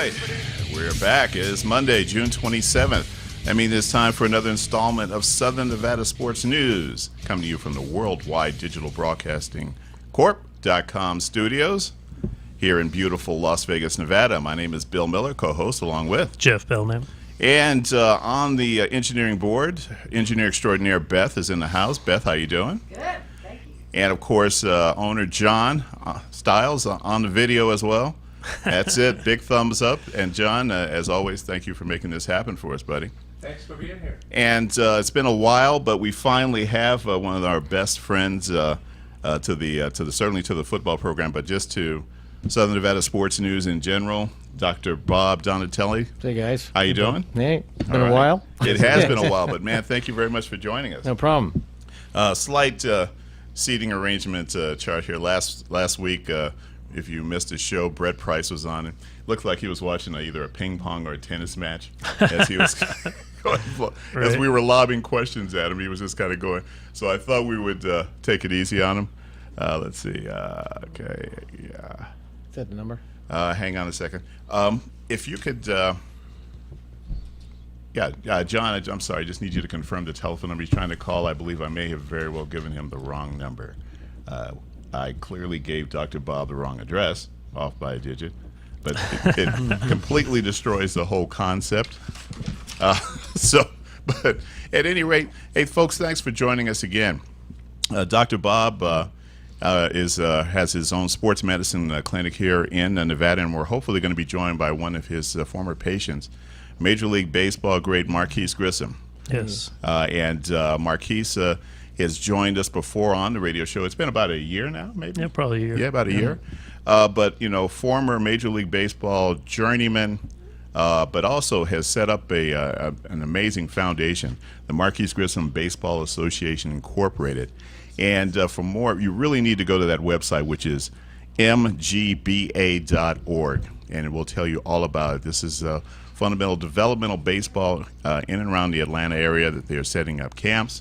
right, we're back. It is Monday, June 27th. That means it's time for another installment of Southern Nevada Sports News, coming to you from the Worldwide Digital Broadcasting Corp.com studios here in beautiful Las Vegas, Nevada. My name is Bill Miller, co-host, along with Jeff Belknap. And on the engineering board, engineer extraordinaire Beth is in the house. Beth, how you doing? Good, thank you. And, of course, owner John Stiles on the video as well. That's it. Big thumbs up. And, John, as always, thank you for making this happen for us, buddy. Thanks for being here. And it's been a while, but we finally have one of our best friends certainly to the football program, but just to Southern Nevada sports news in general, Dr. Bob Donatelli. Hey, guys. How you doing? Hey, it's been a while. It has been a while, but, man, thank you very much for joining us. No problem. Slight seating arrangement chart here. Last week, if you missed the show, Brett Price was on. It looked like he was watching either a ping pong or a tennis match as he was as we were lobbing questions at him. He was just kind of going. So I thought we would take it easy on him. Let's see. Okay, yeah. Is that the number? Hang on a second. If you could, John, I'm sorry. I just need you to confirm the telephone number he's trying to call. I believe I may have very well given him the wrong number. I clearly gave Dr. Bob the wrong address, off by a digit, but it completely destroys the whole concept. But at any rate, hey, folks, thanks for joining us again. Dr. Bob has his own sports medicine clinic here in Nevada, and we're hopefully going to be joined by one of his former patients, Major League Baseball great Marquise Grissom. Yes. And Marquise has joined us before on the radio show. It's been about a year now, maybe? Yeah, probably a year. Yeah, about a year. But, former Major League Baseball journeyman, but also has set up an amazing foundation, the Marquise Grissom Baseball Association Incorporated. And for more, you really need to go to that website, which is mgba.org, and it will tell you all about it. This is fundamental developmental baseball in and around the Atlanta area that they're setting up camps,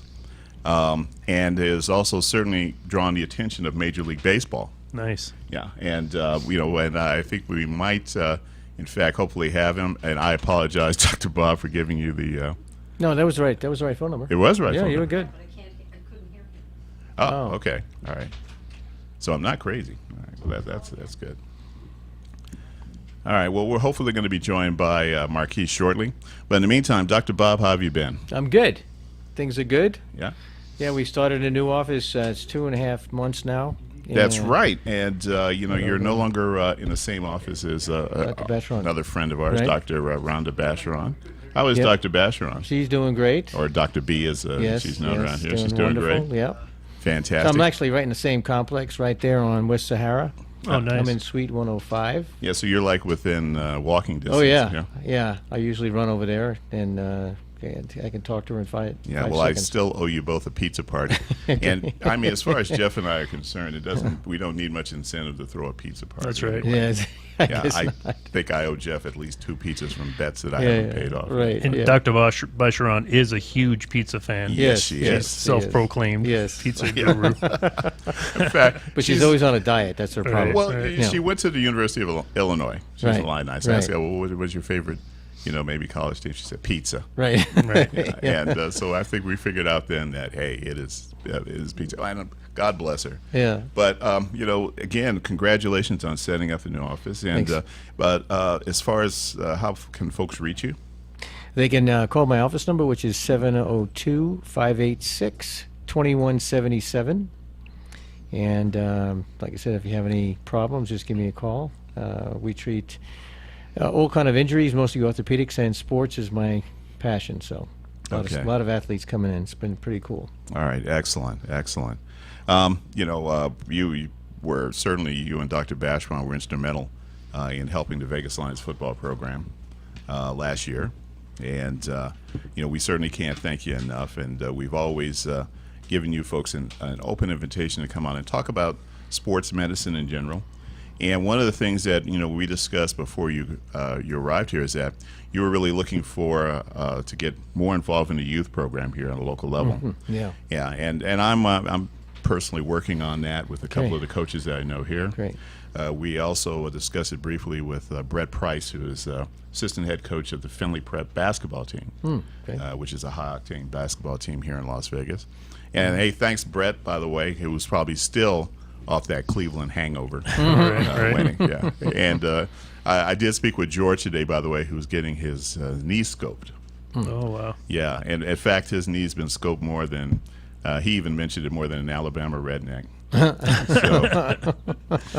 and is also certainly drawn the attention of Major League Baseball. Nice. Yeah, and and I think we might, in fact, hopefully have him. And I apologize, Dr. Bob, for giving you the. No, that was right. That was the right phone number. It was right. Yeah, phone you were number. good. But I couldn't hear him. Oh, okay. All right. So I'm not crazy. All right. Well, that's good. All right. Well, we're hopefully going to be joined by Marquise shortly. But in the meantime, Dr. Bob, how have you been? I'm good. Things are good. Yeah. Yeah, we started a new office. It's 2.5 months now. That's right. And, you're no longer in the same office as another friend of ours, Right. Dr. Rhonda Bacheron. How is Yep. Dr. Bacheron? She's doing great. Or Dr. B, as Yes, she's known yes, around here. She's doing wonderful. great. Yep. Fantastic. So I'm actually right in the same complex right there on West Sahara. Oh, nice. I'm in Suite 105. Yeah, so you're like within walking distance. Oh, yeah. I usually run over there, and I can talk to her in five well, seconds. I still owe you both a pizza party. And, I mean, as far as Jeff and I are concerned, we don't need much incentive to throw a pizza party. That's right. Anyway. Yes, I think I owe Jeff at least 2 pizzas from bets that I haven't paid off. Right. And yeah. Dr. Bacheron is a huge pizza fan. Yes, she is. Self-proclaimed pizza guru. In fact, But she's always on a diet. That's her problem. Well, Right. she went to the University of Illinois. She's Right. a Illini. So I asked her, Right. well, what was your favorite, maybe college team? She said pizza. Right. Right. Yeah. And so I think we figured out then that, hey, it is pizza. And God bless her. Yeah. But, again, congratulations on setting up the new office. And Thanks. But as far as how can folks reach you? They can call my office number, which is 702-586-2177. And like I said, if you have any problems, just give me a call. We treat all kind of injuries, mostly orthopedics, and sports is my passion. So a lot of athletes coming in. It's been pretty cool. All right, excellent. You were certainly, you and Dr. Bacheron were instrumental in helping the Vegas Lions football program last year, and we certainly can't thank you enough. And we've always given you folks an open invitation to come on and talk about sports medicine in general. And one of the things that we discussed before you arrived here is that you were really looking for to get more involved in the youth program here on a local level. Mm-hmm. Yeah. Yeah, and I'm personally working on that with a couple of the coaches that I know here. Great. We also discussed it briefly with Brett Price, who is assistant head coach of the Findlay Prep basketball team, which is a high-octane basketball team here in Las Vegas. And, hey, thanks, Brett, by the way, who was probably still off that Cleveland hangover winning. Yeah. And I did speak with George today, by the way, who's getting his knee scoped. Oh, wow. Yeah, and in fact, his knee's been scoped more than, he even mentioned it, more than an Alabama redneck.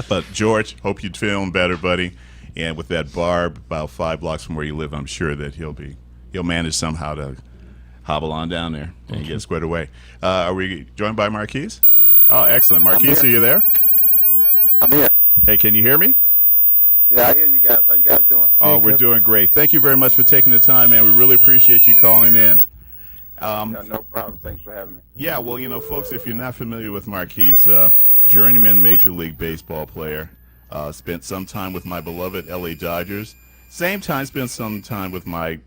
But George, hope you're feeling better, buddy. And with that barb about 5 blocks from where you live, I'm sure that he'll manage somehow to hobble on down there and get squared away. Are we joined by Marquise? Oh, excellent. Marquise, are you there? I'm here. Hey, can you hear me? Yeah, I hear you guys. How you guys doing? Oh, we're doing great. Thank you very much for taking the time, man. We really appreciate you calling in. Yeah, no problem. Thanks for having me. Yeah, well, folks, if you're not familiar with Marquise, journeyman Major League Baseball player, spent some time with my beloved L.A. Dodgers. Same time, spent some time with my,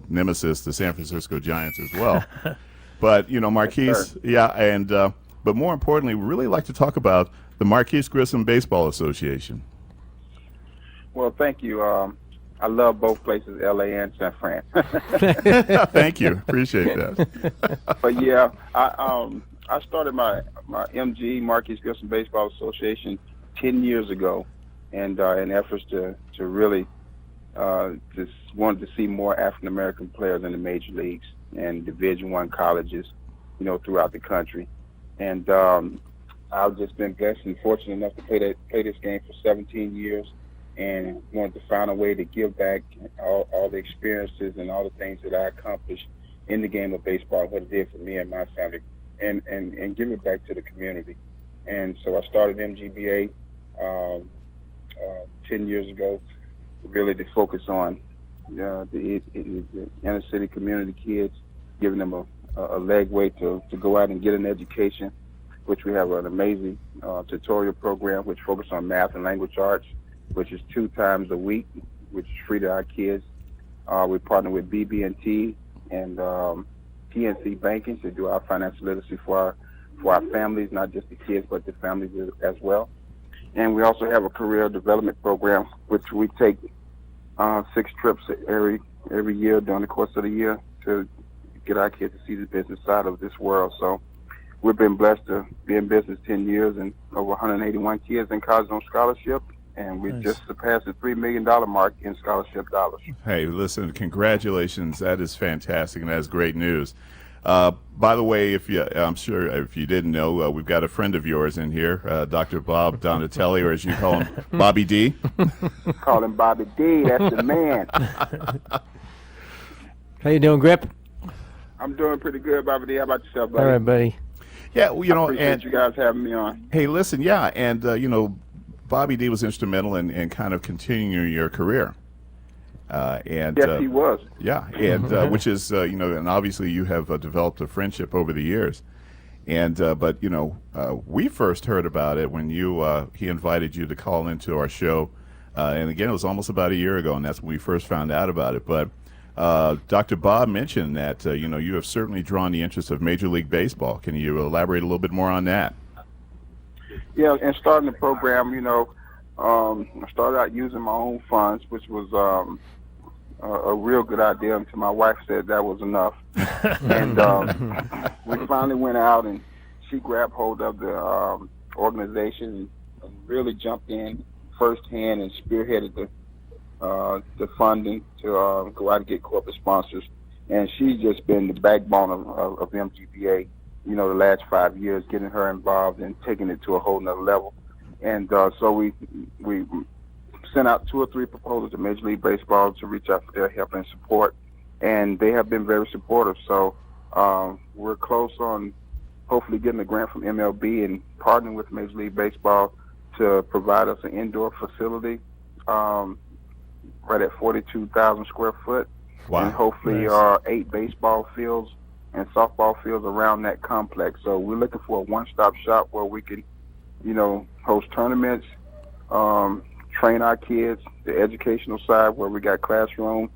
nemesis, the San Francisco Giants as well. But, Marquise, but more importantly, we really like to talk about the Marquise Grissom Baseball Association. Well, thank you. I love both places, L.A. and San Fran. Thank you. Appreciate that. But, yeah, I started my MG, Marquise Grissom Baseball Association, 10 years ago, and in efforts to really just wanted to see more African-American players in the major leagues and Division I colleges, throughout the country. And I've just been blessed and fortunate enough to play this game for 17 years, and wanted to find a way to give back all the experiences and all the things that I accomplished in the game of baseball, what it did for me and my family, and give it back to the community. And so I started MGBA 10 years ago, really to focus on the inner city community kids, giving them a legway to go out and get an education, which we have an amazing tutorial program which focuses on math and language arts, which is 2 times a week, which is free to our kids. We partner with BB&T and PNC Banking to do our financial literacy for our families, not just the kids, but the families as well. And we also have a career development program, which we take 6 trips every year during the course of the year to get our kids to see the business side of this world. So we've been blessed to be in business 10 years and over 181 kids in college on scholarship. And we just surpassed the $3 million mark in scholarship dollars. Hey, listen, congratulations. That is fantastic, and that's great news. By the way, I'm sure if you didn't know, we've got a friend of yours in here, Dr. Bob Donatelli, or as you call him, Bobby D. Call him Bobby D. That's the man. How you doing, Grip? I'm doing pretty good, Bobby D. How about yourself, buddy? All right, buddy. Yeah, I appreciate you guys having me on. Hey, listen, yeah, and Bobby D was instrumental in kind of continuing your career. Yes, he was. Yeah, and which is, and obviously you have developed a friendship over the years. And but we first heard about it when he invited you to call into our show, and again it was almost about a year ago, and that's when we first found out about it. But Dr. Bob mentioned that you have certainly drawn the interest of Major League Baseball. Can you elaborate a little bit more on that? Yeah, and starting the program, I started out using my own funds, which was a real good idea until my wife said that was enough. And we finally went out, and she grabbed hold of the organization and really jumped in firsthand and spearheaded the funding to go out and get corporate sponsors. And she's just been the backbone of MGBA, the last 5 years, getting her involved and taking it to a whole nother level. And so we sent out 2 or 3 proposals to Major League Baseball to reach out for their help and support, and they have been very supportive. So we're close on hopefully getting a grant from MLB and partnering with Major League Baseball to provide us an indoor facility right at 42,000 square foot. Wow. And hopefully 8 baseball fields and softball fields around that complex. So we're looking for a one-stop shop where we can, host tournaments, train our kids, the educational side where we got classroom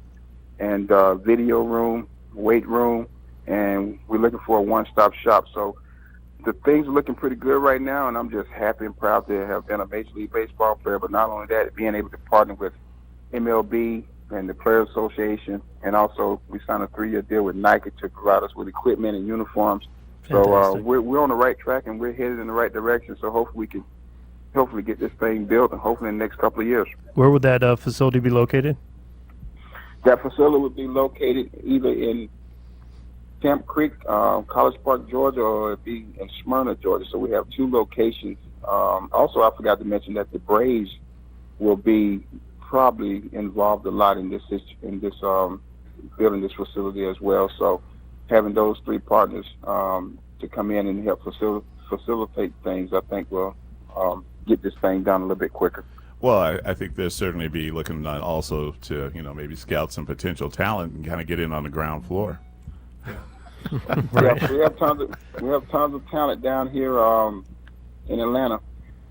and video room, weight room, and we're looking for a one-stop shop. So the things are looking pretty good right now, and I'm just happy and proud to have been a Major League Baseball player. But not only that, being able to partner with MLB and the Players Association, and also we signed a 3-year deal with Nike to provide us with equipment and uniforms. So Fantastic. we're on the right track, and we're headed in the right direction. So hopefully we can get this thing built, and hopefully in the next couple of years. Where would that facility be located? That facility would be located either in Camp Creek, College Park, Georgia, or it'd be in Smyrna, Georgia. So we have 2 locations. Also, I forgot to mention that the Braves will be probably involved a lot in this building this facility as well. So having those 3 partners to come in and help facilitate things, I think will get this thing done a little bit quicker. Well, I think they'll certainly be looking also to, maybe scout some potential talent and kind of get in on the ground floor. Right. Yeah, we have tons of talent down here in Atlanta,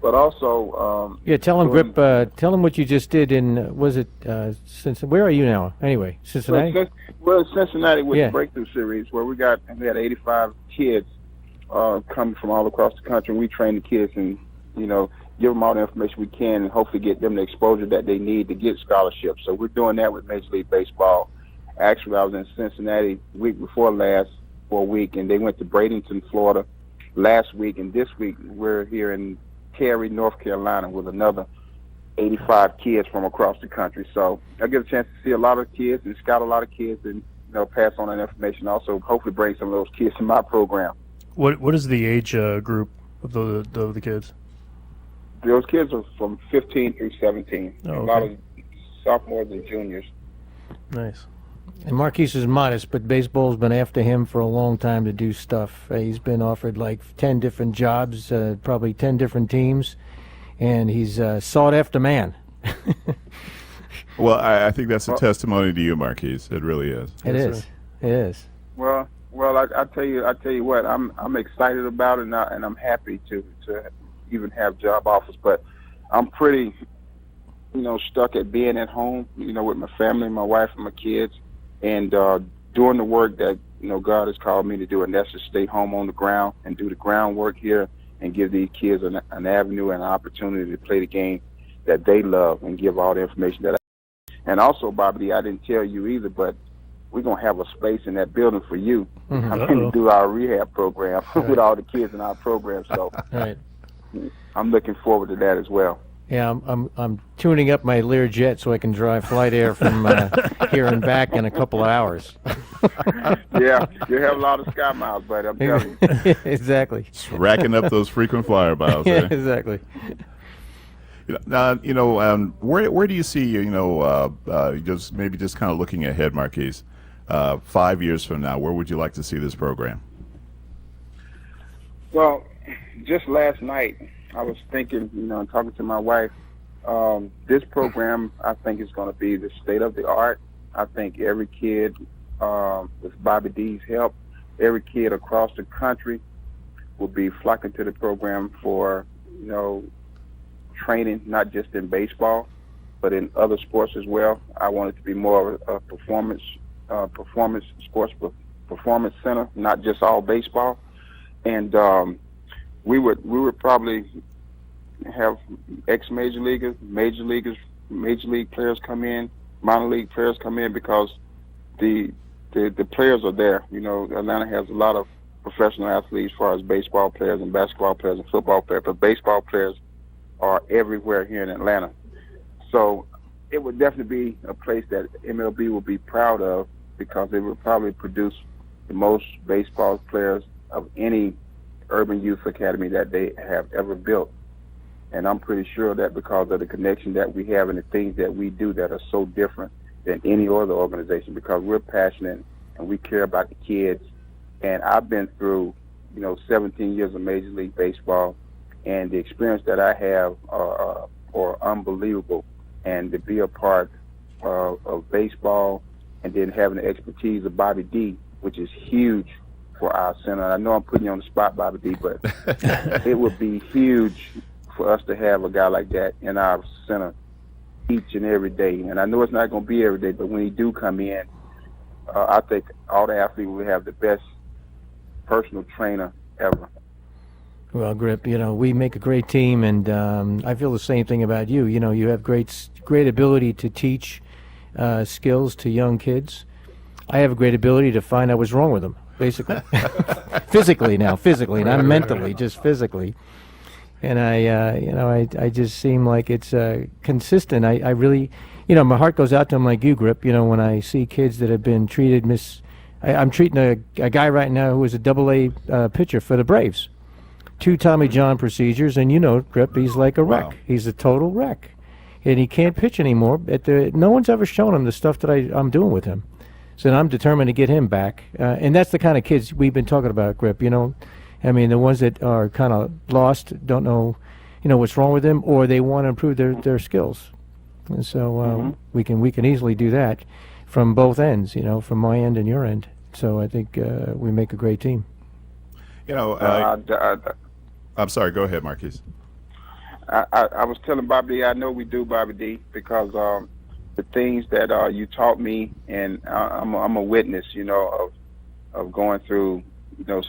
but also Tell them, Grip. Tell them what you just did in. Was it Where are you now? Anyway, Cincinnati. We're in Cincinnati with Yeah. the Breakthrough Series, where we had 85 kids coming from all across the country. And we train the kids and give them all the information we can, and hopefully get them the exposure that they need to get scholarships. So we're doing that with Major League Baseball. Actually, I was in Cincinnati week before last for a week, and they went to Bradenton, Florida last week, and this week we're here in Cary, North Carolina with another 85 kids from across the country. So I get a chance to see a lot of kids and scout a lot of kids and pass on that information. Also, hopefully bring some of those kids to my program. What is the age group of the kids? Those kids are from 15 through 17. Oh, A lot okay. of sophomores and juniors. Nice. And Marquise is modest, but baseball's been after him for a long time to do stuff. He's been offered like 10 different jobs, probably 10 different teams, and he's a sought-after man. Well, I think that's a testimony to you, Marquise. It really is. It Yes, is. sir. It is. Well, I tell you what, I'm excited about it, and I'm happy to even have job offers, but I'm pretty, stuck at being at home, with my family, my wife, and my kids, and doing the work that God has called me to do, and that's to stay home on the ground and do the groundwork here and give these kids an avenue and an opportunity to play the game that they love and give all the information that. And also, Bobby, I didn't tell you either, but we're gonna have a space in that building for you. Mhm. I'm going to do our rehab program Right. with all the kids in our program, so Right. I'm looking forward to that as well. Yeah, I'm tuning up my Learjet so I can drive Flight Air from here and back in a couple of hours. Yeah, you have a lot of sky miles, but I'm telling you. Exactly. Just racking up those frequent flyer miles. Yeah, Eh? exactly. Now, where do you see, just kind of looking ahead, Marquise, 5 years from now, where would you like to see this program? Well, just last night, I was thinking, and talking to my wife, this program, I think, is going to be the state of the art. I think every kid, with Bobby D's help, every kid across the country will be flocking to the program for, training, not just in baseball, but in other sports as well. I want it to be more of a performance center, not just all baseball. And we would probably have ex-major leaguers, major league players come in, minor league players come in, because the players are there. Atlanta has a lot of professional athletes as far as baseball players and basketball players and football players, but baseball players are everywhere here in Atlanta. So it would definitely be a place that MLB will be proud of, because it would probably produce the most baseball players of any urban youth academy that they have ever built. And I'm pretty sure that because of the connection that we have and the things that we do that are so different than any other organization, because we're passionate and we care about the kids. And I've been through, 17 years of Major League Baseball, and the experience that I have are unbelievable. And to be a part of baseball, and then having the expertise of Bobby D, which is huge for our center. I know I'm putting you on the spot, Bobby D, but it would be huge for us to have a guy like that in our center each and every day. And I know it's not going to be every day, but when he do come in, I think all the athletes will have the best personal trainer ever. Well, Grip, we make a great team, and I feel the same thing about you. You have great ability to teach skills to young kids. I have a great ability to find out what's wrong with them, basically. Physically, not mentally, just physically. And I just seem like it's consistent. I really, my heart goes out to them like you, Grip. When I see kids that have been treated I'm treating a guy right now who is a AA pitcher for the Braves. 2 Tommy John procedures, and Grip, he's like a wreck. Wow. He's a total wreck. And he can't pitch anymore. No one's ever shown him the stuff that I'm doing with him. So I'm determined to get him back. And that's the kind of kids we've been talking about, Grip. I mean, the ones that are kind of lost, don't know, what's wrong with them, or they want to improve their skills. And so we can easily do that from both ends, from my end and your end. So I think we make a great team. I'm sorry. Go ahead, Marquise. I was telling Bobby D, I know we do, Bobby D, because the things that you taught me, and I'm a witness, of going through,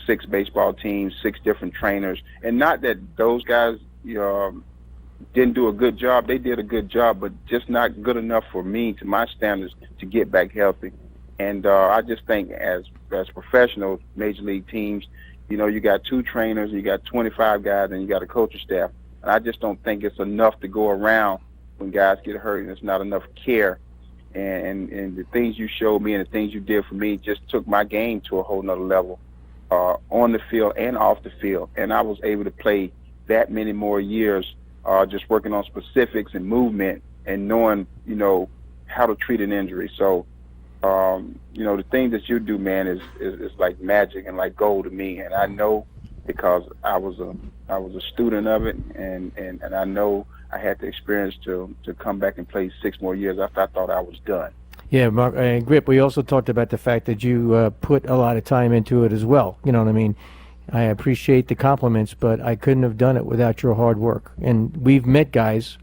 6 baseball teams, 6 different trainers, and not that those guys, didn't do a good job. They did a good job, but just not good enough for me, to my standards, to get back healthy. And I just think as professionals, major league teams, you got 2 trainers, you got 25 guys, and you got a coaching staff. And I just don't think it's enough to go around when guys get hurt, and it's not enough care. And the things you showed me and the things you did for me just took my game to a whole nother level, on the field and off the field. And I was able to play that many more years, just working on specifics and movement and knowing, how to treat an injury. So, the thing that you do, man, is like magic and like gold to me. And I know, because I was a student of it, and I know I had the experience to come back and play 6 more years after I thought I was done. Yeah, Mark and Grip, we also talked about the fact that you put a lot of time into it as well. You know what I mean? I appreciate the compliments, but I couldn't have done it without your hard work. And we've met guys,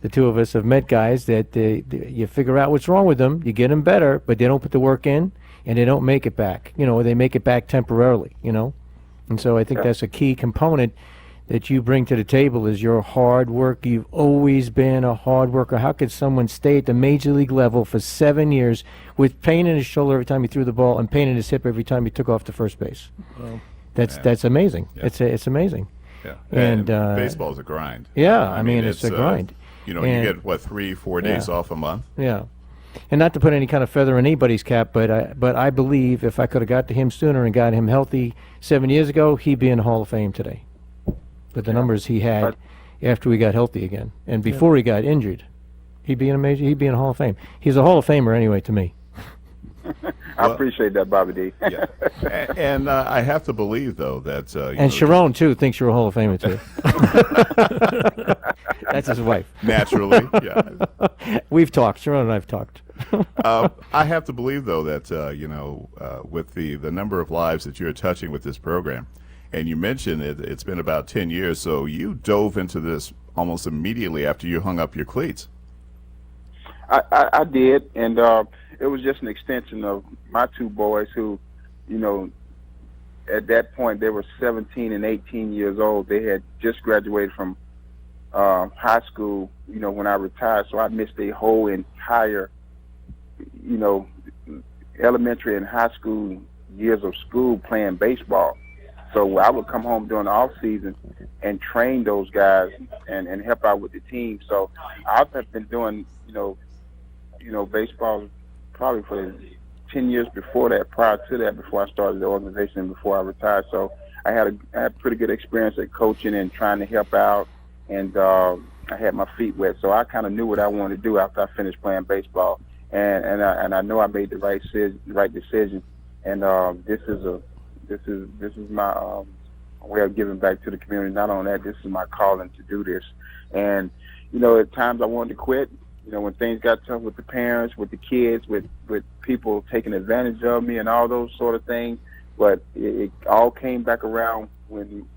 the 2 of us have met guys that you figure out what's wrong with them, you get them better, but they don't put the work in, and they don't make it back, or they make it back temporarily, And so I think that's a key component that you bring to the table, is your hard work. You've always been a hard worker. How could someone stay at the major league level for 7 years with pain in his shoulder every time he threw the ball and pain in his hip every time he took off to first base? That's amazing. Yeah. It's amazing. Yeah. And baseball is a grind. Yeah, I mean it's a grind. You And- get 3-4 days off a month. Yeah. And not to put any kind of feather in anybody's cap, but I believe if I could have got to him sooner and got him healthy 7 years ago, he'd be in the Hall of Fame today. But the numbers he had after we got healthy again, and before he got injured, he'd be in the Hall of Fame. He's a Hall of Famer anyway to me. I appreciate that, Bobby D. Yeah. And I have to believe, though, that And Sharon too thinks you're a Hall of Famer too. That's his wife. naturally, yeah. We've talked. Sharon and I've talked. I have to believe, though, that with the number of lives that you're touching with this program, and you mentioned it's been about 10 years, so you dove into this almost immediately after you hung up your cleats. I did, and it was just an extension of my 2 boys who, at that point they were 17 and 18 years old. They had just graduated from high school, when I retired, so I missed a whole entire, elementary and high school years of school playing baseball. So I would come home during the off season and train those guys and help out with the team. So I've been doing, baseball probably for 10 years before that, prior to that, before I started the organization and before I retired. So I had pretty good experience at coaching and trying to help out, and I had my feet wet. So I kind of knew what I wanted to do after I finished playing baseball, and I know I made the right decision. And this is my way of giving back to the community. Not only that, this is my calling to do this. And at times I wanted to quit. When things got tough with the parents, with the kids, with people taking advantage of me and all those sort of things. But it all came back around when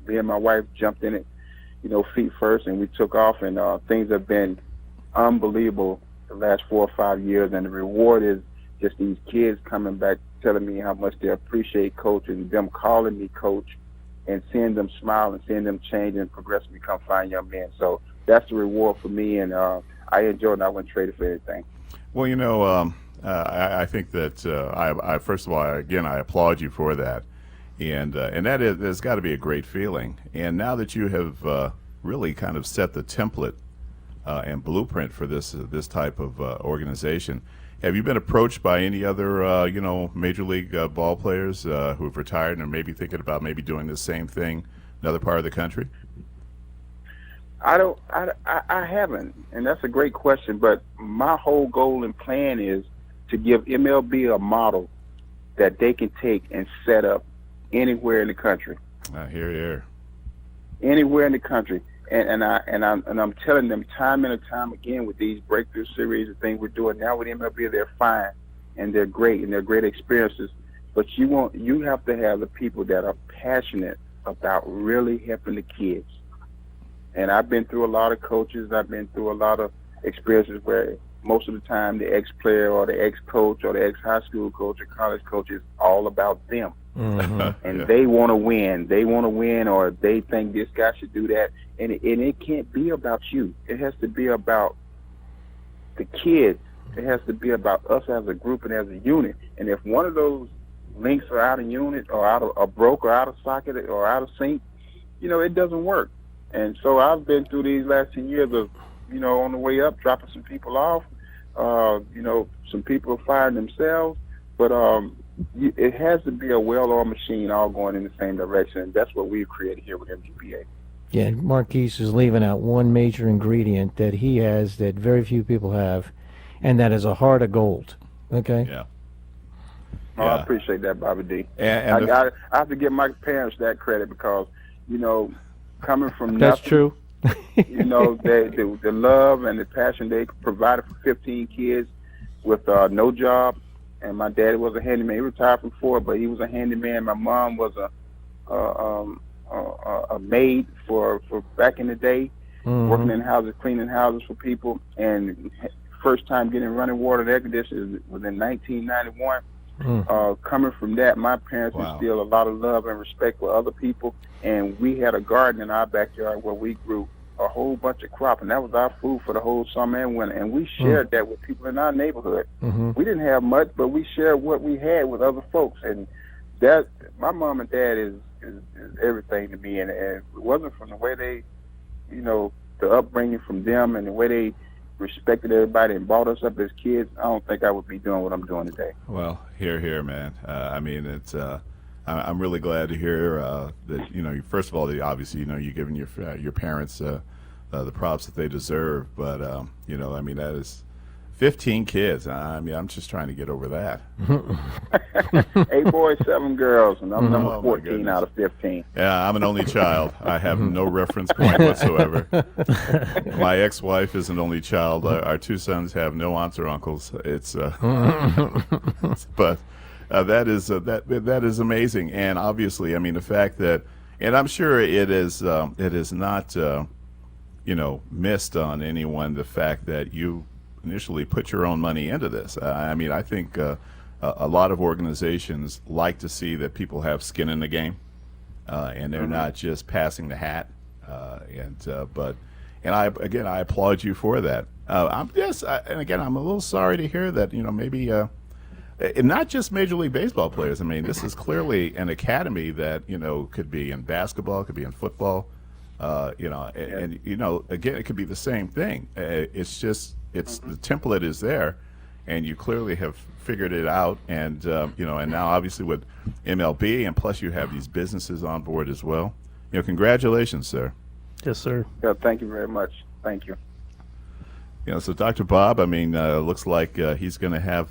me and my wife jumped in it, feet first, and we took off. And things have been unbelievable the last 4 or 5 years. And the reward is just these kids coming back telling me how much they appreciate Coach, and them calling me Coach, and seeing them smile and seeing them change and progress and become fine young men. So that's the reward for me, and I enjoy it. I wouldn't trade it for anything. Well, I think that I first of all, I applaud you for that, and that's got to be a great feeling. And now that you have really kind of set the template and blueprint for this type of organization, have you been approached by any other major league ball players who have retired and are maybe thinking about maybe doing the same thing in another part of the country? I haven't, and that's a great question. But my whole goal and plan is to give MLB a model that they can take and set up anywhere in the country. Here. Anywhere in the country, and I'm telling them time and time again with these breakthrough series and things we're doing now with MLB, they're fine and they're great and they're great experiences. But you have to have the people that are passionate about really helping the kids. And I've been through a lot of coaches. I've been through a lot of experiences where most of the time the ex-player or the ex-coach or the ex-high school coach or college coach is all about them. Mm-hmm. And Yeah. they want to win. They want to win, or they think this guy should do that. And it can't be about you. It has to be about the kids. It has to be about us as a group and as a unit. And if one of those links are out of unit or broke or out of socket or out of sync, it doesn't work. And so I've been through these last 10 years of, on the way up, dropping some people off. Some people are firing themselves. But it has to be a well-oiled machine all going in the same direction. And that's what we've created here with MGPA. Yeah, Marquise is leaving out one major ingredient that he has that very few people have, and that is a heart of gold. Okay? Yeah. Oh, I appreciate that, Bobby D. And I have to give my parents that credit because, coming from That's nothing, true. the love and the passion they provided for 15 kids with no job. And my daddy was a handyman. He retired from Ford, but he was a handyman. My mom was a maid for back in the day, Mhm. working in houses, cleaning houses for people. And first time getting running water and air conditioning was in 1991. Coming from that, my parents Wow. instilled a lot of love and respect for other people. And we had a garden in our backyard where we grew a whole bunch of crop, and that was our food for the whole summer and winter. And we shared that with people in our neighborhood. Mhm. We didn't have much, but we shared what we had with other folks. And that, my mom and dad is everything to me. And if it wasn't from the way they, the upbringing from them and the way they respected everybody and brought us up as kids, I don't think I would be doing what I'm doing today. Well, here, man. It's. I'm really glad to hear that. First of all, obviously, you're giving your parents the props that they deserve. But that is 15 kids. I'm just trying to get over that. 8 boys, 7 girls, and I'm number Oh, my 14 goodness. out of 15. Yeah, I'm an only child. I have no reference point whatsoever. My ex-wife is an only child. Our 2 sons have no aunts or uncles. It's but. That is amazing, and obviously, the fact that, and I'm sure it is not, missed on anyone the fact that you initially put your own money into this. I think a lot of organizations like to see that people have skin in the game, and they're not just passing the hat. And I applaud you for that. I'm a little sorry to hear that. Maybe. And not just Major League Baseball players. This is clearly an academy that could be in basketball, could be in football, again, it could be the same thing. It's the template is there, and you clearly have figured it out. And and now obviously with MLB, and plus you have these businesses on board as well. Congratulations, sir. Yes, sir. Yeah, thank you very much. Thank you. So Dr. Bob, looks like he's going to have,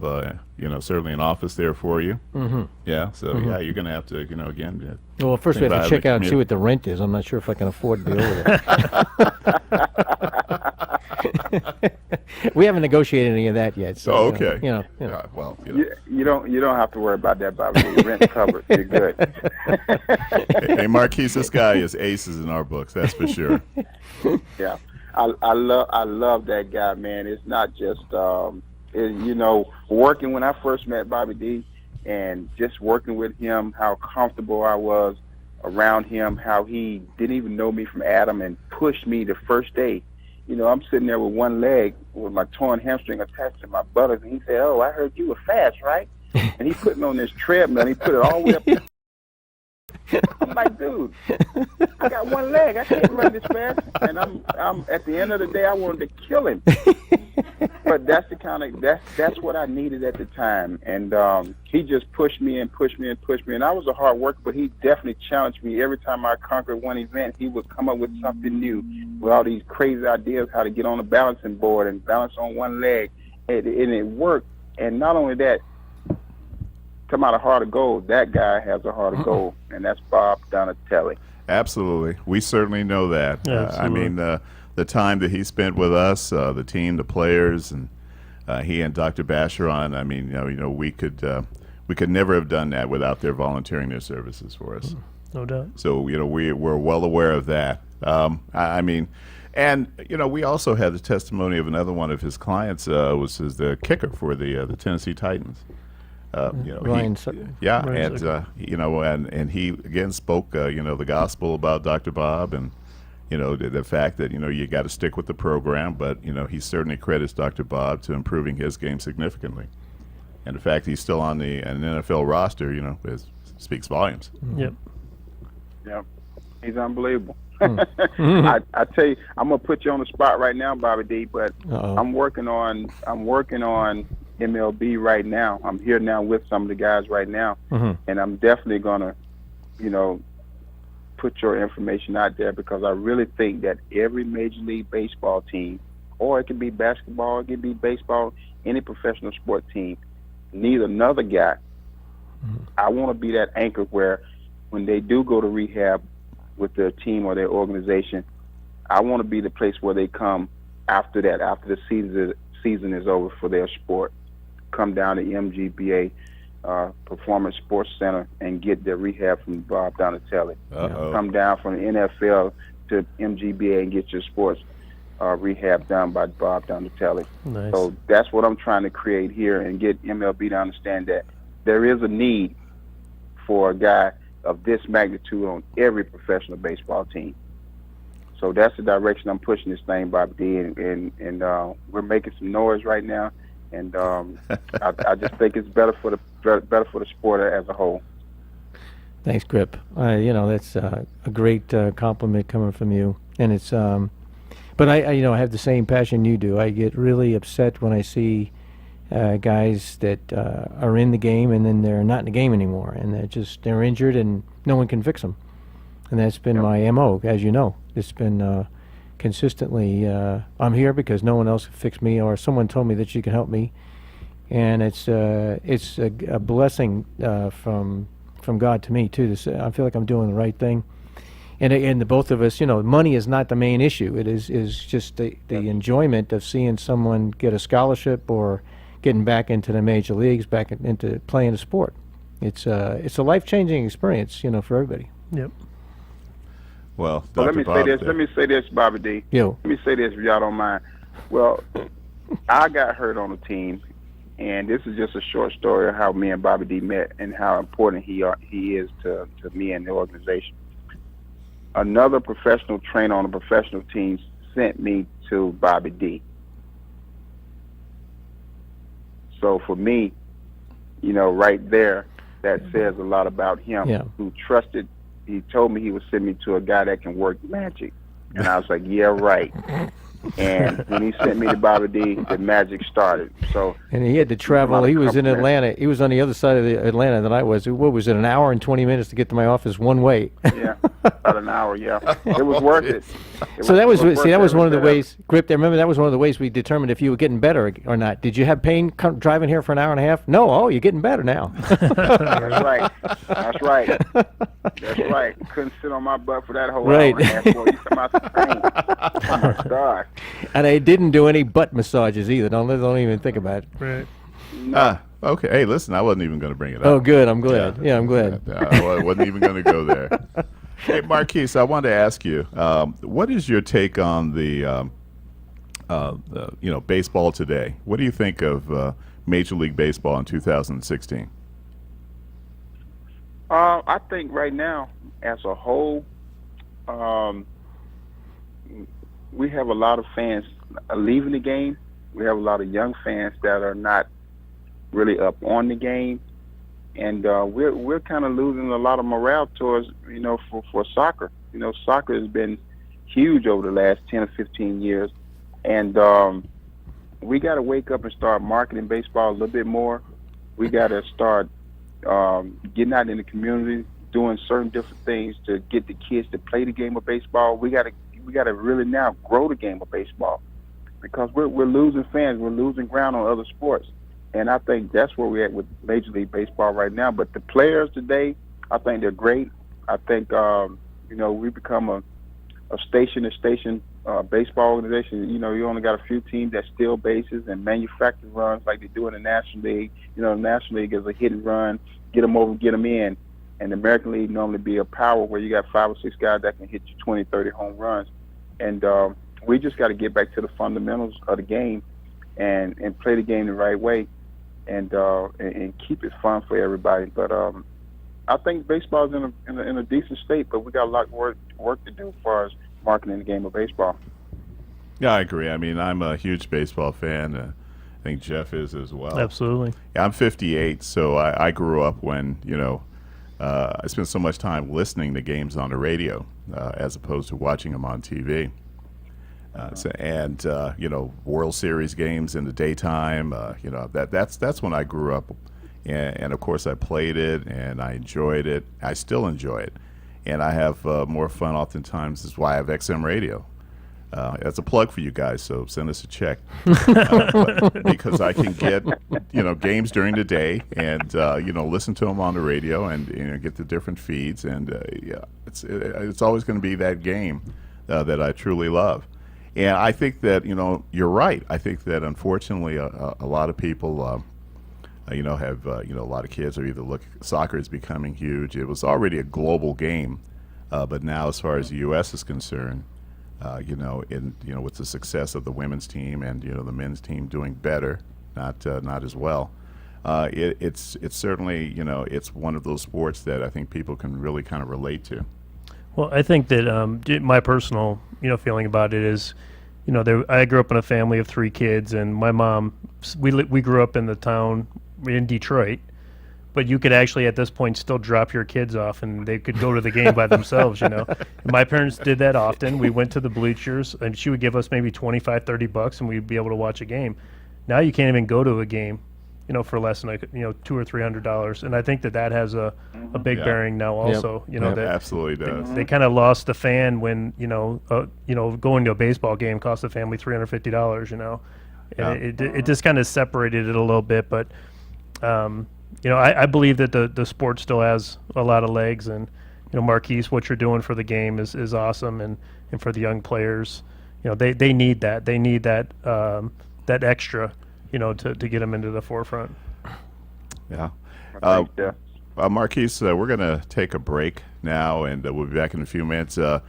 certainly an office there for you. Mm-hmm. Yeah. So yeah, you're going to have to, again. Well, first we think have about to check the out and see community. what the rent is. I'm not sure if I can afford to be over there. We haven't negotiated any of that yet. So, Oh, okay. Well, You don't have to worry about that, Bobby. Your rent's covered. You're good. hey, Marquise, this guy is aces in our books. That's for sure. Yeah. I love that guy, man. It's not just working when I first met Bobby D, and just working with him, how comfortable I was, around him, how he didn't even know me from Adam and pushed me the first day. You know, I'm sitting there with one leg with my torn hamstring attached to my buttocks, and he said, "Oh, I heard you were fast, right?" And he put me on this treadmill, and he put it all the way up. I'm like, dude, I got one leg. I can't run this fast. And I'm at the end of the day, I wanted to kill him. But that's the kind of that's what I needed at the time. And he just pushed me and pushed me and pushed me. And I was a hard worker, but he definitely challenged me. Every time I conquered one event, he would come up with something new, with all these crazy ideas how to get on a balancing board and balance on one leg, and it worked. And not only that, come out a heart of gold. That guy has a heart of gold, and that's Bob Donatelli. Absolutely. We certainly know that. I Absolutely. mean, the time that he spent with us, the team, the players, and he and Dr. Bacheron, I mean, we could never have done that without their volunteering their services for us. No doubt. So, we're well aware of that. I mean, and, we also had the testimony of another one of his clients, was the kicker for the Tennessee Titans. Ryan Sutton. Yeah, Ryan and Sutton. and he again spoke the gospel about Dr. Bob, and the fact that you got to stick with the program, but he certainly credits Dr. Bob to improving his game significantly, and the fact he's still on an NFL roster speaks volumes. Yep. Yeah, he's unbelievable. I tell you, I'm gonna put you on the spot right now, Bobby D. But I'm working on MLB right now. I'm here now with some of the guys right now, and I'm definitely gonna, put your information out there, because I really think that every Major League Baseball team, or it can be basketball, it can be baseball, any professional sport team, need another guy. I want to be that anchor where when they do go to rehab with their team or their organization, I want to be the place where they come after that, after the season is over for their sport. Come down to MGBA Performance Sports Center and get their rehab from Bob Donatelli. Come down from the NFL to MGBA and get your sports rehab done by Bob Donatelli. Nice. So that's what I'm trying to create here, and get MLB to understand that there is a need for a guy of this magnitude on every professional baseball team. So that's the direction I'm pushing this thing, Bobby D, and we're making some noise right now, and I just think it's better for the sport as a whole. Thanks, Grip. That's a great compliment coming from you, and it's. But I have the same passion you do. I get really upset when I see guys that are in the game and then they're not in the game anymore, and they're injured and no one can fix them. And that's been my MO, as you know. It's been consistently, I'm here because no one else can fix me, or someone told me that you can help me. And it's a blessing from God to me, too. I feel like I'm doing the right thing. And the both of us, money is not the main issue. It is just the enjoyment of seeing someone get a scholarship or getting back into the major leagues, back into playing a sport. It's a life-changing experience, for everybody. Yep. Well, But let Dr. me Bob, say this, Bobby D. Yo. Let me say this, if y'all don't mind. Well, I got hurt on the team, and this is just a short story of how me and Bobby D met and how important he is to me and the organization. Another professional trainer on a professional team sent me to Bobby D. So for me, right there, that says a lot about him, who trusted. He told me he would send me to a guy that can work magic. And I was like, yeah, right. And when he sent me to Bobby D, the magic started. So, and he had to travel. He was in Atlanta. He was on the other side of Atlanta than I was. What was it, an hour and 20 minutes to get to my office one way? Yeah, about an hour, yeah. It was worth it. That was one of the ways, Grip, remember that was one of the ways we determined if you were getting better or not. Did you have pain driving here for an hour and a half? No. Oh, you're getting better now. That's right. That's right. That's right. Couldn't sit on my butt for that whole hour and a half. Boy, you come out the pain. Oh, my God. And I didn't do any butt massages either. Don't even think about it. Right. No. Okay. Hey, listen, I wasn't even going to bring it up. Oh, good. I'm glad. Yeah, I'm glad. I wasn't even going to go there. Hey, Marquise, I wanted to ask you, what is your take on the baseball today? What do you think of Major League Baseball in 2016? I think right now as a whole, we have a lot of fans leaving the game. We have a lot of young fans that are not really up on the game, and we're kind of losing a lot of morale towards for soccer. Soccer has been huge over the last 10 or 15 years, and we got to wake up and start marketing baseball a little bit more. We got to start getting out in the community, doing certain different things to get the kids to play the game of baseball. We got to really now grow the game of baseball, because we're losing fans. We're losing ground on other sports. And I think that's where we're at with Major League Baseball right now. But the players today, I think they're great. I think, we become a station-to-station baseball organization. You only got a few teams that steal bases and manufacture runs like they do in the National League. The National League is a hit and run, get them over, get them in. And the American League normally be a power where you got 5 or 6 guys that can hit you 20, 30 home runs. And we just got to get back to the fundamentals of the game and play the game the right way and keep it fun for everybody. But I think baseball is in a decent state, but we got a lot of work to do as far as marketing the game of baseball. Yeah, I agree. I mean, I'm a huge baseball fan. I think Jeff is as well. Absolutely. Yeah, I'm 58, so I grew up when, I spent so much time listening to games on the radio as opposed to watching them on TV. World Series games in the daytime, that's when I grew up. And of course, I played it and I enjoyed it. I still enjoy it. And I have more fun oftentimes. That's why I have XM radio. That's a plug for you guys, so send us a check. Because I can get, games during the day and, listen to them on the radio and, get the different feeds. And, it's always going to be that game that I truly love. And I think that, you're right. I think that, unfortunately, a lot of people, have, a lot of kids are either soccer is becoming huge. It was already a global game, but now as far as the U.S. is concerned, with the success of the women's team and, the men's team doing better, not as well, it's certainly, it's one of those sports that I think people can really kind of relate to. Well, I think that my personal, feeling about it is, I grew up in a family of 3 kids, and my mom, we grew up in the town in Detroit, but you could actually at this point still drop your kids off, and they could go to the game by themselves. And my parents did that often. We went to the bleachers, and she would give us maybe $25-$30, and we'd be able to watch a game. Now you can't even go to a game, for less than $200 or $300, and I think that has a big bearing now. Also, that absolutely does. They kind of lost the fan when going to a baseball game cost the family $350. And it just kind of separated it a little bit, but I believe that the sport still has a lot of legs, and Marquise, what you're doing for the game is awesome, and for the young players, they need that. They need that that extra. To get them into the forefront. Yeah. Marquise, we're going to take a break now, and we'll be back in a few minutes. Do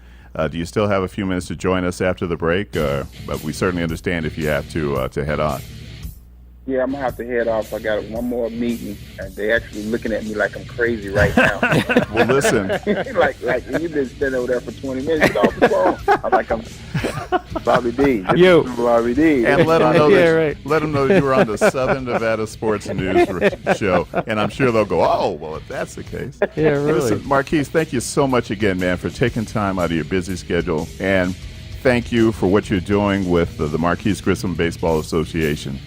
you still have a few minutes to join us after the break? But we certainly understand if you have to head on. Yeah, I'm going to have to head off. I got one more meeting, and they're actually looking at me like I'm crazy right now. Well, listen. like you've been sitting over there for 20 minutes off the phone. I'm like, I'm Bobby D. This is Bobby D. And let them know let them know that you were on the Southern Nevada Sports News show. And I'm sure they'll go, oh, well, if that's the case. Yeah, really. Listen, Marquise, thank you so much again, man, for taking time out of your busy schedule. And thank you for what you're doing with the Marquise Grissom Baseball Association.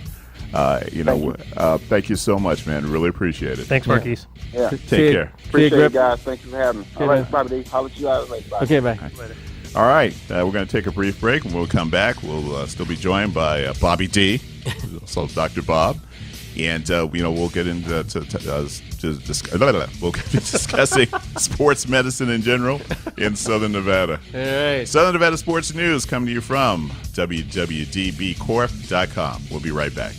Thank you so much, man. Really appreciate it. Thanks, Marquise. Yeah. Take care. Appreciate it, guys. Thanks for having me. All right, Bobby D. Holler at you out later. Bye. Okay, bye. Later. All right. We're going to take a brief break. When we'll come back, we'll still be joined by Bobby D, also Dr. Bob. And, we'll get into we'll get discussing sports medicine in general in Southern Nevada. All right. Southern Nevada Sports News coming to you from WWDBTV.com. We'll be right back.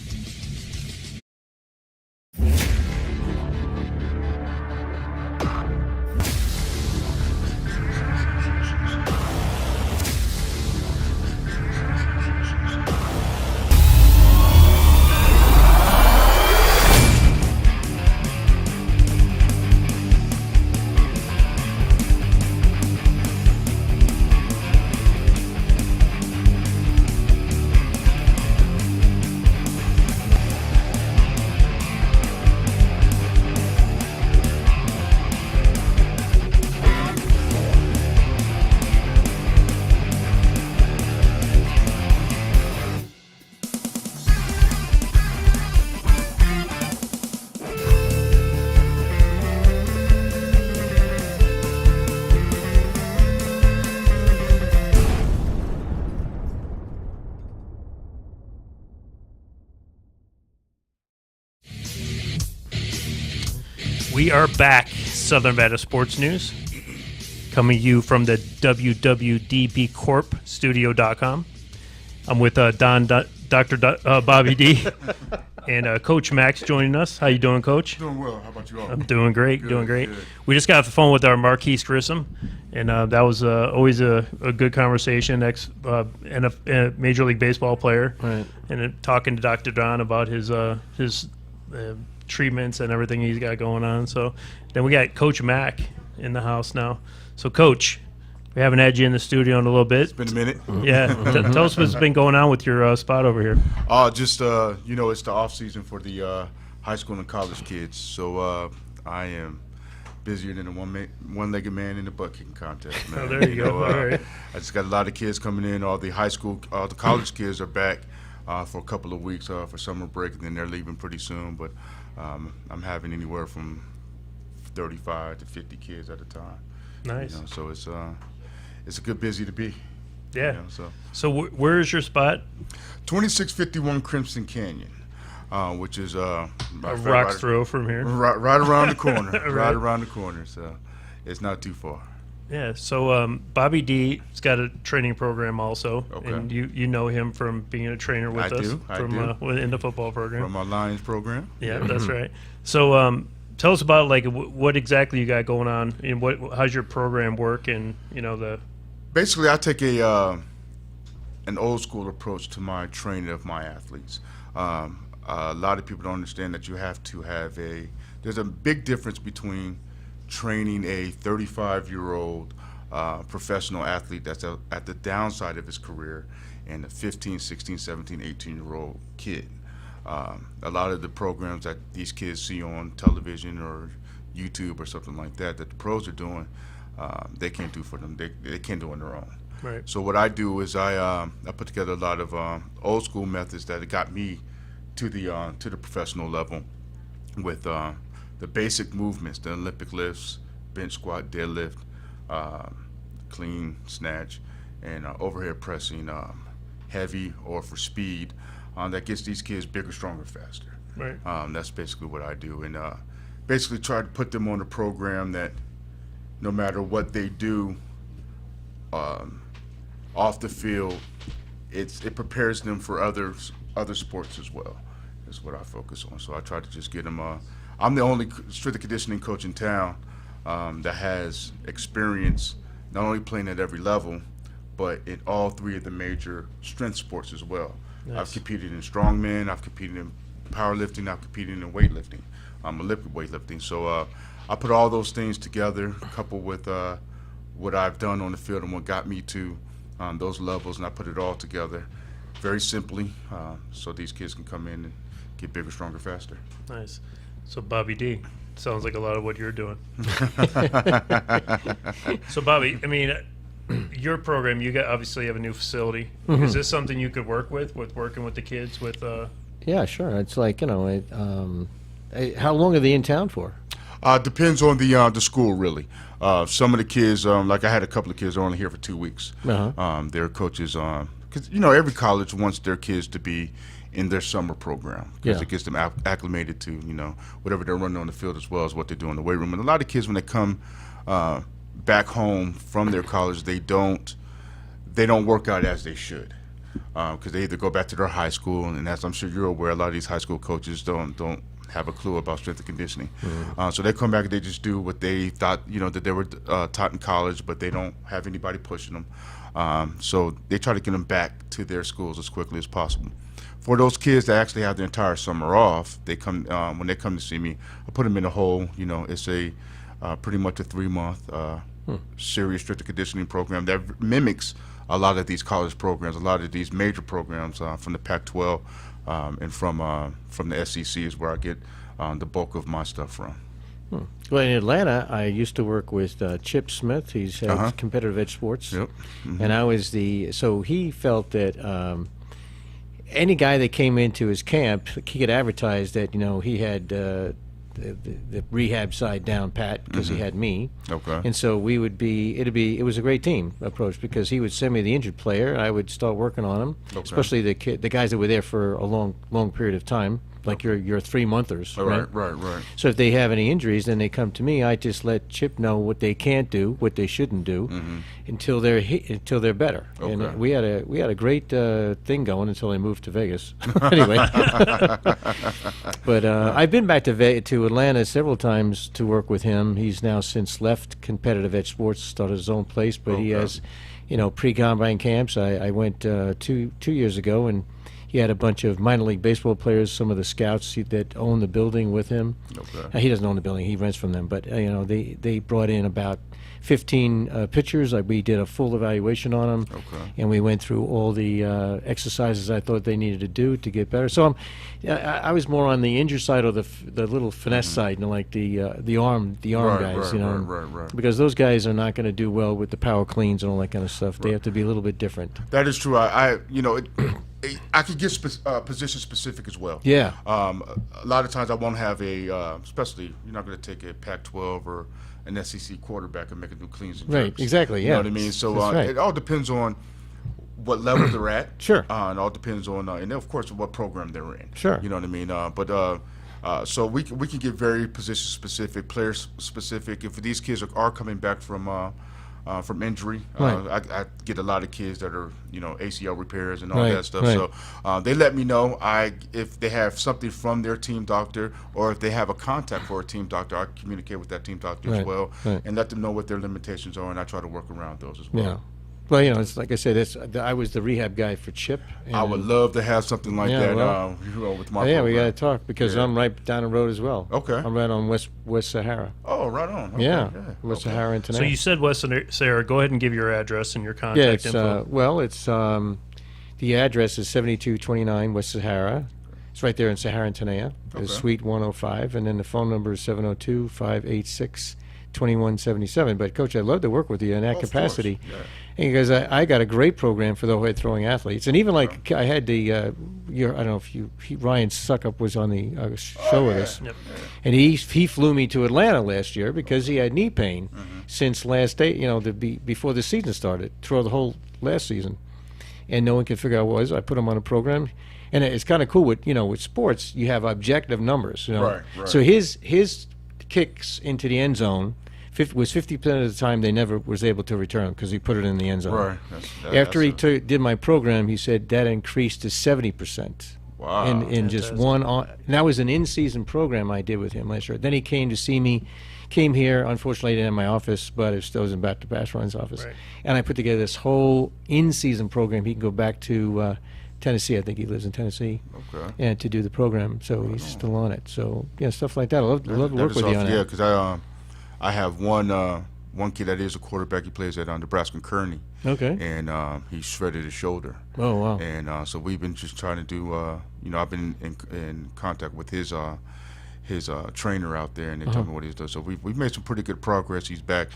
We are back, Southern Nevada Sports News, coming to you from the WWDB Corp Studio.com. I'm with Dr. Bobby D and Coach Max joining us. How you doing, Coach? Doing well. How about you all? I'm doing great, Good, doing great. good. We just got off the phone with our Marquise Grissom, and that was always a good conversation. And a Major League Baseball player, Right. and talking to Dr. Don about his treatments and everything he's got going on. So then we got Coach Mack in the house now. So, Coach, we haven't had you in the studio in a little bit. It's been a minute. Yeah, tell us what's been going on with your spot over here. Just it's the off season for the high school and college kids. So I am busier than a one-legged man in the butt kicking contest, man. Oh, there you go. All right. I just got a lot of kids coming in. All the college kids are back for a couple of weeks for summer break, and then they're leaving pretty soon. But I'm having anywhere from 35 to 50 kids at a time. Nice. So it's a good busy to be. Yeah. So So where is your spot? 2651 Crimson Canyon, which is A rock's throw from here. right around the corner. Right. Right around the corner. So it's not too far. Yeah. So Bobby D's got a training program also, Okay. and you know him from being a trainer with I us do, I from do. In the football program. From our Lions program. Yeah, that's right. So tell us about what exactly you got going on, and how's your program work, and the. Basically, I take an old school approach to my training of my athletes. A lot of people don't understand that you have to have there's a big difference between training a 35-year-old professional athlete that's at the downside of his career and a 15, 16, 17, 18-year-old kid. A lot of the programs that these kids see on television or YouTube or something like that the pros are doing, they can't do for them. They can't do on their own. Right. So what I do is I put together a lot of old school methods that got me to the professional level with the basic movements, the Olympic lifts, bench squat, deadlift, clean snatch, and overhead pressing, heavy or for speed. That gets these kids bigger, stronger, faster. Right. That's basically what I do, and basically try to put them on a program that no matter what they do off the field, it prepares them for other sports as well. That's what I focus on. So I try to just get them. I'm the only strength and conditioning coach in town that has experience not only playing at every level, but in all three of the major strength sports as well. Nice. I've competed in strongman, I've competed in powerlifting, I've competed in weightlifting, Olympic weightlifting. So I put all those things together, coupled with what I've done on the field and what got me to those levels, and I put it all together very simply so these kids can come in and get bigger, stronger, faster. Nice. So Bobby D, sounds like a lot of what you're doing. So Bobby, I mean, your program, obviously have a new facility. Mm-hmm. Is this something you could work with working with the kids with? Yeah, sure. It's like how long are they in town for? Depends on the school, really. Some of the kids, like I had a couple of kids, are only here for 2 weeks. Uh-huh. Their coaches, because every college wants their kids to be in their summer program because Yeah. it gets them acclimated to whatever they're running on the field as well as what they do in the weight room. And a lot of kids, when they come back home from their college, they don't work out as they should because they either go back to their high school, and as I'm sure you're aware, a lot of these high school coaches don't have a clue about strength and conditioning. Mm-hmm. So they come back and they just do what they thought that they were taught in college, but they don't have anybody pushing them. So they try to get them back to their schools as quickly as possible. For those kids that actually have the entire summer off, they come when they come to see me. I put them in a whole. It's a pretty much a 3-month serious strength and conditioning program that mimics a lot of these college programs, a lot of these major programs from the Pac-12 and from the SEC is where I get the bulk of my stuff from. Well, in Atlanta, I used to work with Chip Smith. He's competitive edge sports. Yep. Mm-hmm. And I was so he felt that any guy that came into his camp, he could advertise that he had the rehab side down pat because he had me. Okay. And so it was a great team approach because he would send me the injured player and I would start working on him, especially the guys that were there for a long period of time, like your 3-monthers, right? Right. So if they have any injuries, then they come to me. I just let Chip know what they can't do, what they shouldn't do, until they're better. Okay. And we had a great thing going until they moved to Vegas. Anyway, but I've been back to Atlanta several times to work with him. He's now since left Competitive Edge Sports, started his own place, but he has, pre-combine camps. I went 2 years ago, and he had a bunch of minor league baseball players, some of the scouts that own the building with him. Okay. He doesn't own the building; he rents from them. But they brought in about 15 pitchers. We did a full evaluation on them, and we went through all the exercises I thought they needed to do to get better. So I was more on the injury side or the little finesse side, like the arm guys, Right. because those guys are not going to do well with the power cleans and all that kind of stuff. They have to be a little bit different. That is true. I could get position specific as well. Yeah. A lot of times I won't have especially you're not going to take a Pac-12 or an SEC quarterback and make them do cleans and jerks. Right, exactly, yeah. You know what I mean? So That's right. it all depends on what level they're at. Sure. And all depends on, and then of course what program they're in. Sure. You know what I mean? So we can get very position specific, player specific. If these kids are coming back from injury, Right. I get a lot of kids that are ACL repairs and all Right, that stuff. right. So they let me know if they have something from their team doctor or if they have a contact for a team doctor. I communicate with that team doctor as Right, well right. and let them know what their limitations are, and I try to work around those as well. Yeah. Well, it's like I said, I was the rehab guy for Chip. I would and- love to have something like Yeah, that well, with my Yeah, we got program. to talk because Yeah. I'm right down the road as well. Okay. I'm right on West Sahara. Oh, right on. Okay, Yeah. West Okay. Sahara So International. you said West Sarah. Go ahead and give your address and your Yeah, contact it's info. the address is 7229 West Sahara. It's right there in Sahara and Tanea. Okay. It's Suite 105, and then the phone number is 702-586-2177. But Coach, I'd love to work with you in that Of course, capacity. yeah. Because I got a great program for the overhead throwing athletes, and even like I had I don't know if Ryan Suckup was on the show with us, Yep. and he flew me to Atlanta last year because he had knee pain since last day, before the season started, throughout the whole last season, and no one could figure out what it was. I put him on a program, and it's kind of cool with sports. You have objective numbers, Right. So his kicks into the end zone was 50% of the time they never was able to return because he put it in the end zone. Right. After he did my program, he said that increased to 70%. Wow. In just Fantastic. one and that was an in-season program I did with him last year. Then he came to see me, came here. Unfortunately, I didn't have my office, but it still was in back to Bashwan's office. Right. And I put together this whole in-season program. He can go back to Tennessee. I think he lives in Tennessee. Okay. And to do the program, so he's still on it. So stuff like that. I love to work with you on Yeah, that. because I have one kid that is a quarterback. He plays at Nebraska and Kearney. Okay. And he shredded his shoulder. Oh wow. And so we've been just trying to do. I've been in contact with his trainer out there, and they tell me what he's done. So we've made some pretty good progress. He's back.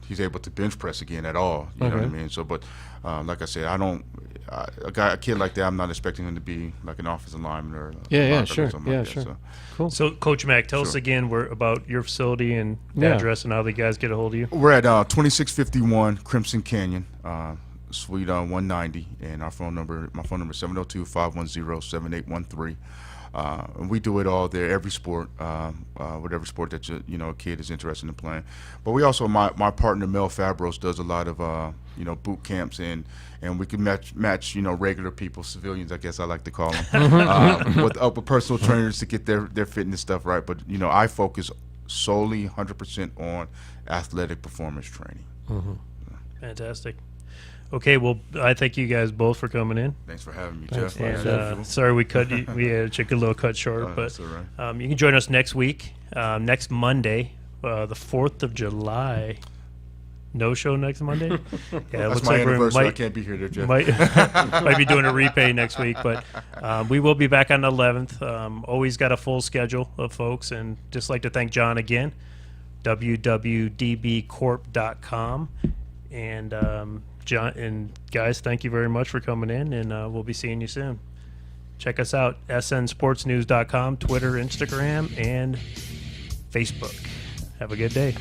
He's able to bench press again at all. You know what I mean? So, but like I said, a kid like that, I'm not expecting him to be like an offensive lineman or linebacker sure. or something Yeah, like sure. That. Cool. So, Coach Mack, tell us Sure. again about your facility and Yeah. address and how the guys get a hold of you. So we're at 2651 Crimson Canyon, Suite 190, and my phone number is 702-510-7813. And we do it all there, every sport, whatever sport that a kid is interested in playing. But we also, my partner Mel Fabros does a lot of boot camps, and we can match regular people, civilians, I guess I like to call them, with upper personal trainers to get their fitness stuff right. But I focus solely 100% on athletic performance training. Fantastic. Okay, well, I thank you guys both for coming in. Thanks for having me, Thanks, Jeff. And sorry we cut you. We had to take a little cut short, but That's all right. you can join us next week, next Monday, the 4th of July. No show next Monday. Yeah, it That's looks my like we anniversary. I might can't be here, Jeff. might be doing a repay next week, but we will be back on the 11th. Always got a full schedule of folks, and just like to thank John again, WWDBcorp.com, and John and guys, thank you very much for coming in, and we'll be seeing you soon. Check us out, snsportsnews.com, Twitter, Instagram, and Facebook. Have a good day.